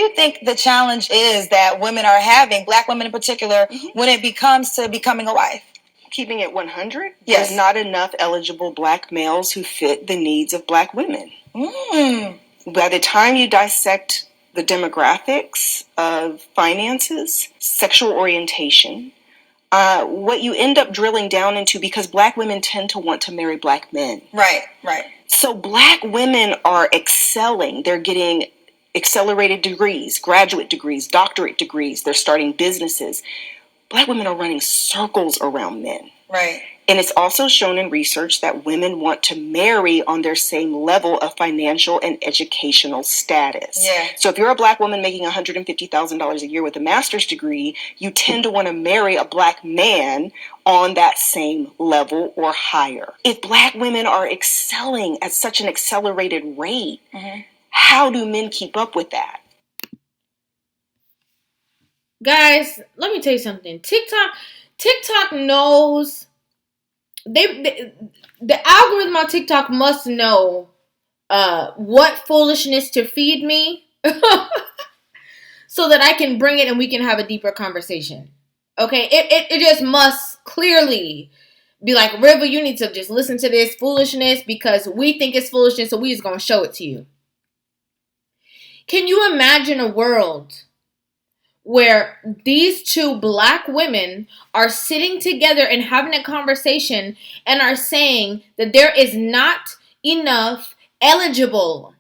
you think the challenge is that women are having, Black women in particular, when it comes to becoming a wife? Keeping it 100, yes. There's not enough eligible Black males who fit the needs of Black women. By the time you dissect the demographics of finances, sexual orientation, what you end up drilling down into, because Black women tend to want to marry Black men. Right. So Black women are excelling. They're getting accelerated degrees, graduate degrees, doctorate degrees. They're starting businesses. Black women are running circles around men. Right. And it's also shown in research that women want to marry on their same level of financial and educational status. Yeah. So if you're a Black woman making $150,000 a year with a master's degree, you tend to want to marry a Black man on that same level or higher. If Black women are excelling at such an accelerated rate, how do men keep up with that? Guys, let me tell you something. TikTok knows. The algorithm on TikTok must know what foolishness to feed me so that I can bring it and we can have a deeper conversation. Okay? It just must clearly be like, Rivah, you need to just listen to this foolishness because we think it's foolishness, so we just gonna show it to you. Can you imagine a world where these two Black women are sitting together and having a conversation and are saying that there is not enough eligible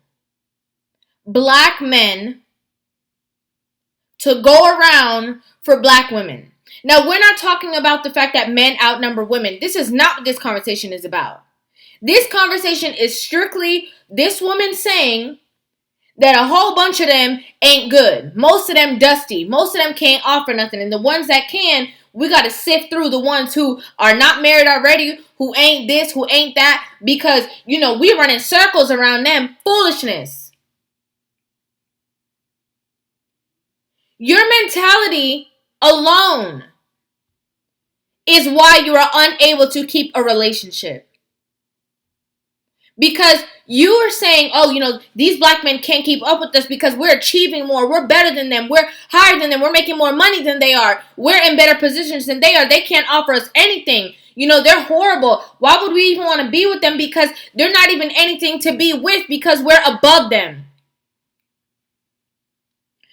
Black men to go around for Black women? Now, we're not talking about the fact that men outnumber women. This is not what this conversation is about. This conversation is strictly this woman saying that a whole bunch of them ain't good. Most of them dusty. Most of them can't offer nothing. And the ones that can, we got to sift through the ones who are not married already, who ain't this, who ain't that, because, we running circles around them. Foolishness. Your mentality alone is why you are unable to keep a relationship. Because you are saying, these Black men can't keep up with us because we're achieving more. We're better than them. We're higher than them. We're making more money than they are. We're in better positions than they are. They can't offer us anything. They're horrible. Why would we even want to be with them? Because they're not even anything to be with because we're above them.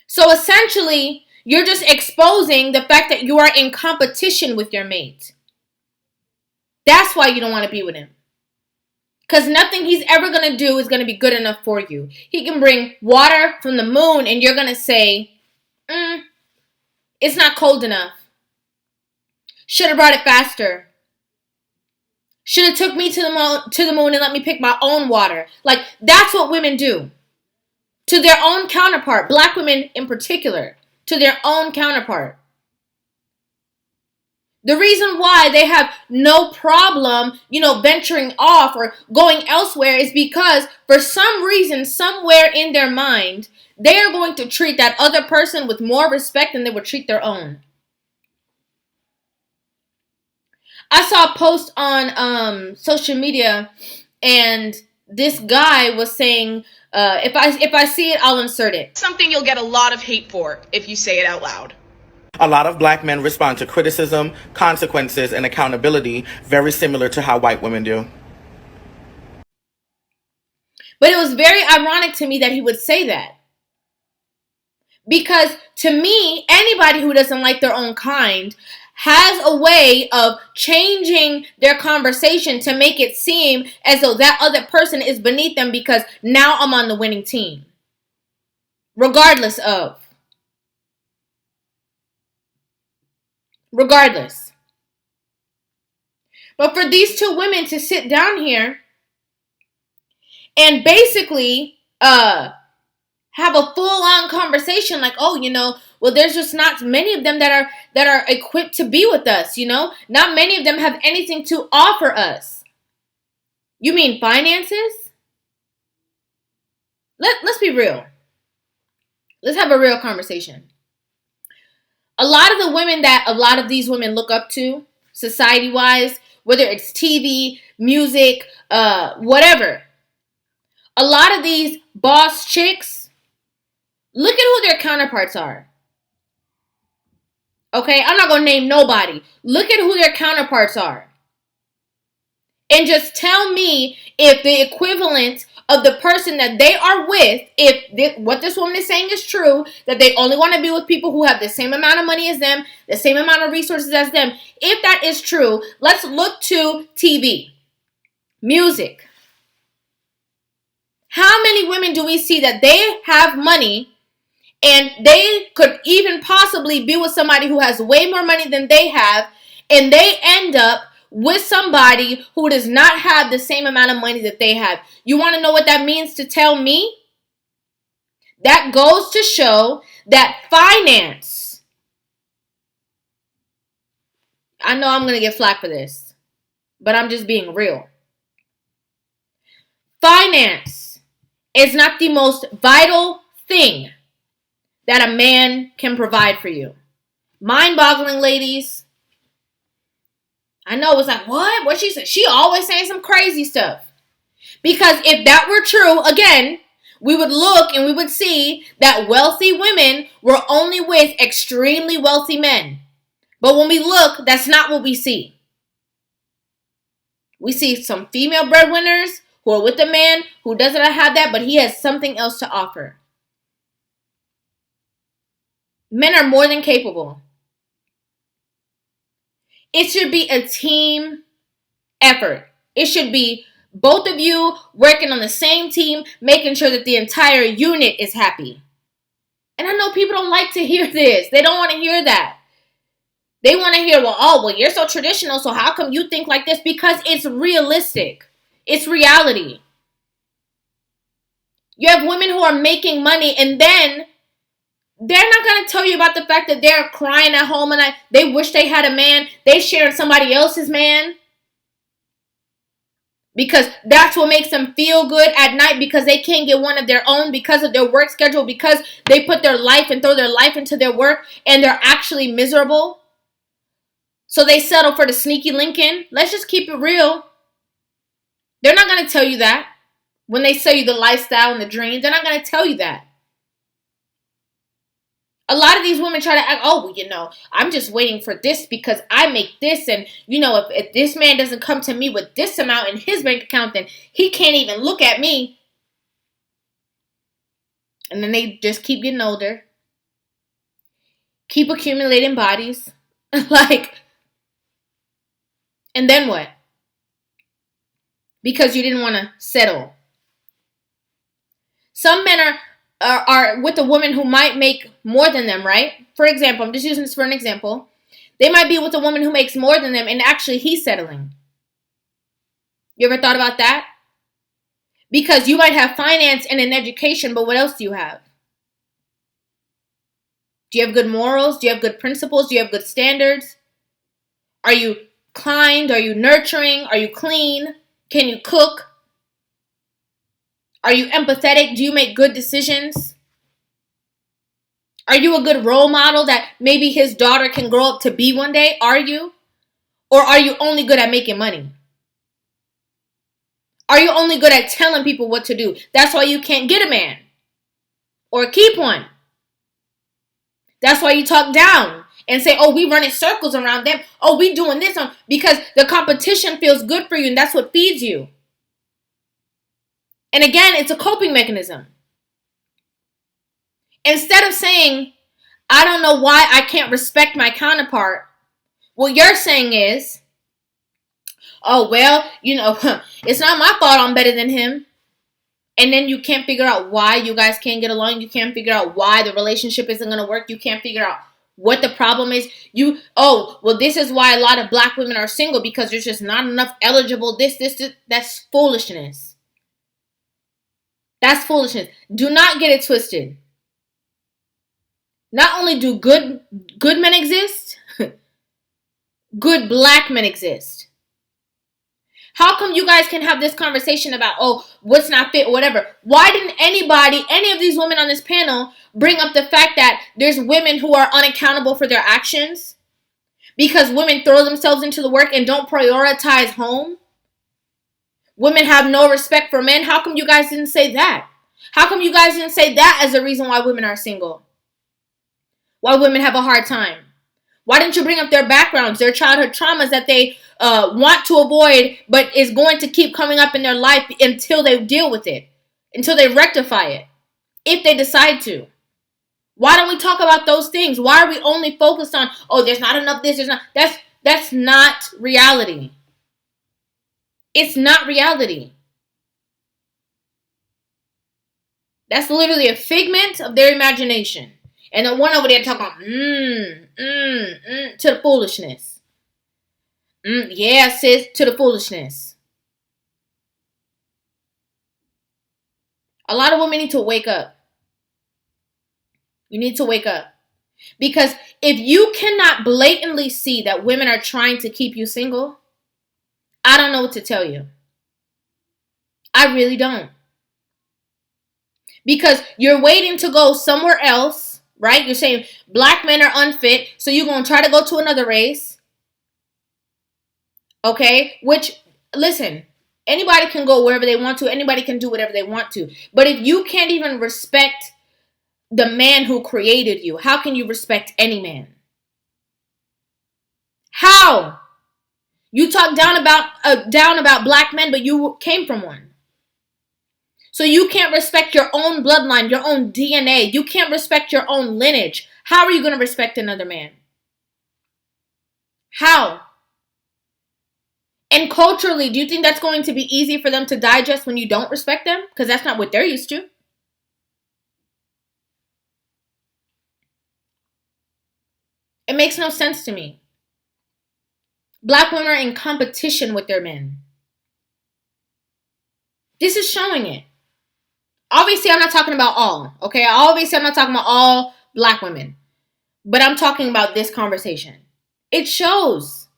So essentially, you're just exposing the fact that you are in competition with your mate. That's why you don't want to be with him. Because nothing he's ever going to do is going to be good enough for you. He can bring water from the moon and you're going to say, it's not cold enough. Should have brought it faster. Should have took me to the moon and let me pick my own water. Like, that's what women do. To their own counterpart. Black women in particular. To their own counterpart. The reason why they have no problem, venturing off or going elsewhere is because for some reason, somewhere in their mind, they are going to treat that other person with more respect than they would treat their own. I saw a post on social media and this guy was saying, if I see it, I'll insert it. Something you'll get a lot of hate for if you say it out loud. A lot of Black men respond to criticism, consequences, and accountability very similar to how white women do. But it was very ironic to me that he would say that. Because to me, anybody who doesn't like their own kind has a way of changing their conversation to make it seem as though that other person is beneath them because now I'm on the winning team. Regardless. But for these two women to sit down here and basically have a full-on conversation like, well, there's just not many of them that are equipped to be with us, Not many of them have anything to offer us. You mean finances? Let's be real. Let's have a real conversation. A lot of the women that a lot of these women look up to, society-wise, whether it's TV, music, whatever. A lot of these boss chicks Look at who their counterparts are. Okay, I'm not going to name nobody. Look at who their counterparts are. And just tell me if the equivalent of the person that they are with, if what this woman is saying is true, that they only want to be with people who have the same amount of money as them, the same amount of resources as them. If that is true, let's look to TV, music. How many women do we see that they have money and they could even possibly be with somebody who has way more money than they have, and they end up with somebody who does not have the same amount of money that they have? You want to know what that means to tell me? That goes to show that finance. I know I'm going to get flack for this, but I'm just being real. Finance is not the most vital thing that a man can provide for you. Mind-boggling, ladies. I know it's like, what? What she said? She always saying some crazy stuff. Because if that were true, again, we would look and we would see that wealthy women were only with extremely wealthy men. But when we look, that's not what we see. We see some female breadwinners who are with a man who doesn't have that, but he has something else to offer. Men are more than capable. It should be a team effort. It should be both of you working on the same team, making sure that the entire unit is happy. And I know people don't like to hear this. They don't want to hear that. They want to hear, well, you're so traditional, so how come you think like this? Because it's realistic. It's reality. You have women who are making money, and then they're not going to tell you about the fact that they're crying at home and they wish they had a man. They sharing somebody else's man. Because that's what makes them feel good at night, because they can't get one of their own because of their work schedule, because they put their life and throw their life into their work and they're actually miserable. So they settle for the sneaky Lincoln. Let's just keep it real. They're not going to tell you that. When they sell you the lifestyle and the dream, they're not going to tell you that. A lot of these women try to act, I'm just waiting for this because I make this. And, if this man doesn't come to me with this amount in his bank account, then he can't even look at me. And then they just keep getting older. Keep accumulating bodies. And then what? Because you didn't want to settle. Some men are with a woman who might make more than them, right? For example, I'm just using this for an example. They might be with a woman who makes more than them and actually he's settling. You ever thought about that? Because you might have finance and an education, but what else do you have? Do you have good morals? Do you have good principles? Do you have good standards? Are you kind? Are you nurturing? Are you clean? Can you cook? Are you empathetic? Do you make good decisions? Are you a good role model that maybe his daughter can grow up to be one day? Are you? Or are you only good at making money? Are you only good at telling people what to do? That's why you can't get a man or keep one. That's why you talk down and say, we running circles around them. We doing this because the competition feels good for you and that's what feeds you. And again, it's a coping mechanism. Instead of saying, I don't know why I can't respect my counterpart, what you're saying is, it's not my fault I'm better than him. And then you can't figure out why you guys can't get along. You can't figure out why the relationship isn't going to work. You can't figure out what the problem is. This is why a lot of black women are single, because there's just not enough eligible this. That's foolishness. That's foolishness. Do not get it twisted. Not only do good men exist, good black men exist. How come you guys can have this conversation about, what's not fit or whatever? Why didn't any of these women on this panel, bring up the fact that there's women who are unaccountable for their actions? Because women throw themselves into the work and don't prioritize home? Women have no respect for men. How come you guys didn't say that? How come you guys didn't say that as a reason why women are single? Why women have a hard time? Why didn't you bring up their backgrounds, their childhood traumas that they want to avoid, but is going to keep coming up in their life until they deal with it, until they rectify it, if they decide to? Why don't we talk about those things? Why are we only focused on, oh, there's not enough this, there's not, that's not reality. It's not reality. That's literally a figment of their imagination. And the one over there talking about, to the foolishness. Yeah, sis, to the foolishness. A lot of women need to wake up. You need to wake up. Because if you cannot blatantly see that women are trying to keep you single, I don't know what to tell you. I really don't. Because you're waiting to go somewhere else, right? You're saying black men are unfit, so you're going to try to go to another race. Okay? Which, listen, anybody can go wherever they want to. Anybody can do whatever they want to. But if you can't even respect the man who created you, how can you respect any man? How? You talk down about black men, but you came from one. So you can't respect your own bloodline, your own DNA. You can't respect your own lineage. How are you going to respect another man? How? And culturally, do you think that's going to be easy for them to digest when you don't respect them? Because that's not what they're used to. It makes no sense to me. Black women are in competition with their men. This is showing it. Obviously, I'm not talking about all, okay? Obviously, I'm not talking about all black women. But I'm talking about this conversation. It shows.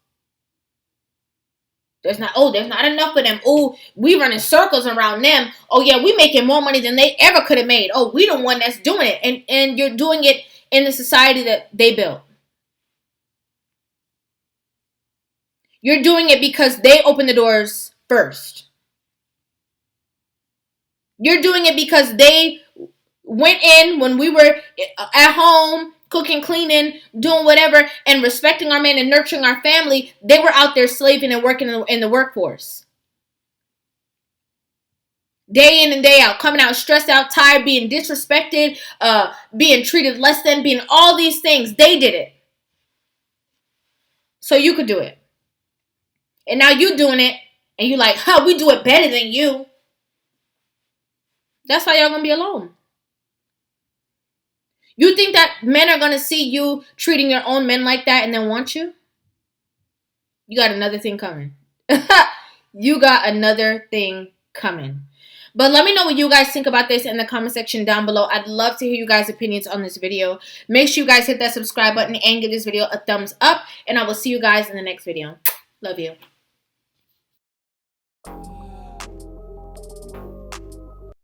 There's not enough of them. Oh, we running circles around them. Oh, yeah, we making more money than they ever could have made. Oh, we the one that's doing it. And you're doing it in the society that they built. You're doing it because they opened the doors first. You're doing it because they went in when we were at home, cooking, cleaning, doing whatever, and respecting our men and nurturing our family. They were out there slaving and working in the workforce. Day in and day out, coming out stressed out, tired, being disrespected, being treated less than, being all these things. They did it. So you could do it. And now you doing it, and you like, we do it better than you. That's why y'all gonna be alone. You think that men are gonna see you treating your own men like that and then want you? You got another thing coming. You got another thing coming. But let me know what you guys think about this in the comment section down below. I'd love to hear you guys' opinions on this video. Make sure you guys hit that subscribe button and give this video a thumbs up. And I will see you guys in the next video. Love you.